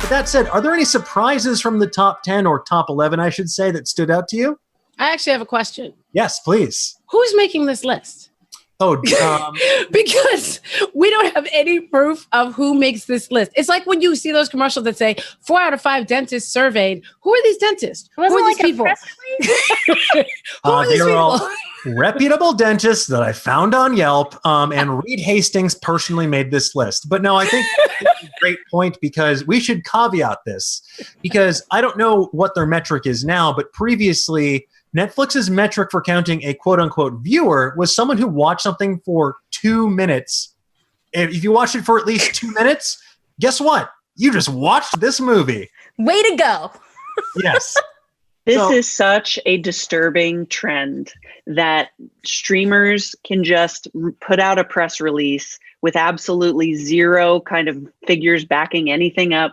With that said, are there any surprises from the top 10 or top 11, I should say, that stood out to you? I actually have a question. Yes, please. Who's making this list? Oh, because we don't have any proof of who makes this list. It's like when you see those commercials that say 4 out of 5 dentists surveyed. Who are these dentists? Who are these people? Who are these people? All reputable dentists that I found on Yelp, and Reed Hastings personally made this list. But no, I think it's a great point because we should caveat this because I don't know what their metric is now, but previously Netflix's metric for counting a quote-unquote viewer was someone who watched something for 2 minutes. If you watched it for at least 2 minutes, guess what? You just watched this movie. Way to go. Yes. This is such a disturbing trend that streamers can just put out a press release with absolutely zero kind of figures backing anything up.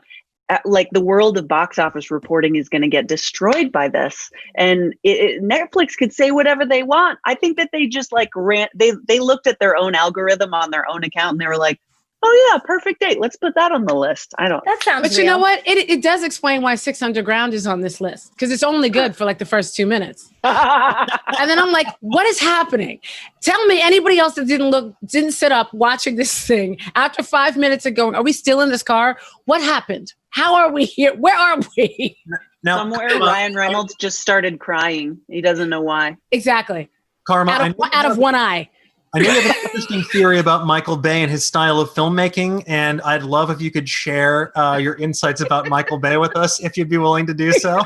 Like the world of box office reporting is going to get destroyed by this. And Netflix could say whatever they want. I think that they just like they looked at their own algorithm on their own account and they were like, oh yeah, perfect date. Let's put that on the list. That sounds But you know what? It does explain why 6 Underground is on this list because it's only good for like the first 2 minutes. And then I'm like, what is happening? Tell me anybody else that didn't sit up watching this thing after 5 minutes of going, are we still in this car? What happened? How are we here? Where are we? Now, somewhere Ryan Reynolds just started crying. He doesn't know why. Exactly. Karama, out of one eye. I know you have an interesting theory about Michael Bay and his style of filmmaking, and I'd love if you could share your insights about Michael Bay with us, if you'd be willing to do so.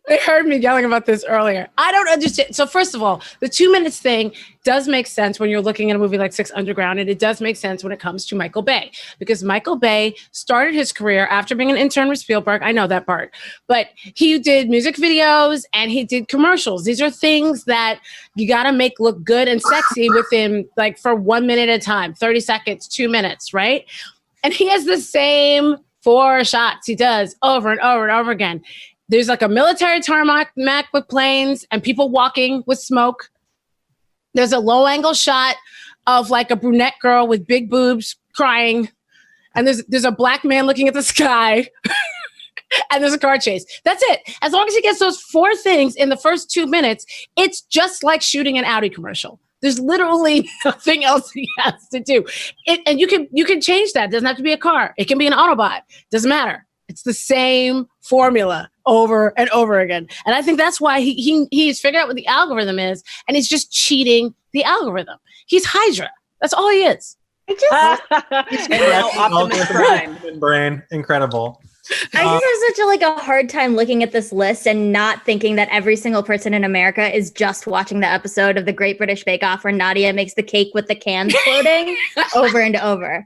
They heard me yelling about this earlier. I don't understand. So first of all, the 2 minutes thing does make sense when you're looking at a movie like 6 Underground, and it does make sense when it comes to Michael Bay, because Michael Bay started his career after being an intern with Spielberg. I know that part, but he did music videos and he did commercials. These are things that you got to make look good and sexy within like for 1 minute at a time, 30 seconds, 2 minutes, right? And he has the same 4 shots he does over and over and over again. There's like a military tarmac with planes and people walking with smoke. There's a low angle shot of like a brunette girl with big boobs crying. And there's a black man looking at the sky. And there's a car chase. That's it. As long as he gets those 4 things in the first 2 minutes, it's just like shooting an Audi commercial. There's literally nothing else he has to do. And you can change that. It doesn't have to be a car. It can be an Autobot. Doesn't matter. It's the same formula over and over again. And I think that's why he's figured out what the algorithm is, and he's just cheating the algorithm. He's Hydra. That's all he is. He's Optimus Prime. Brain. Incredible. I just have such a hard time looking at this list and not thinking that every single person in America is just watching the episode of The Great British Bake Off where Nadia makes the cake with the cans floating over and over.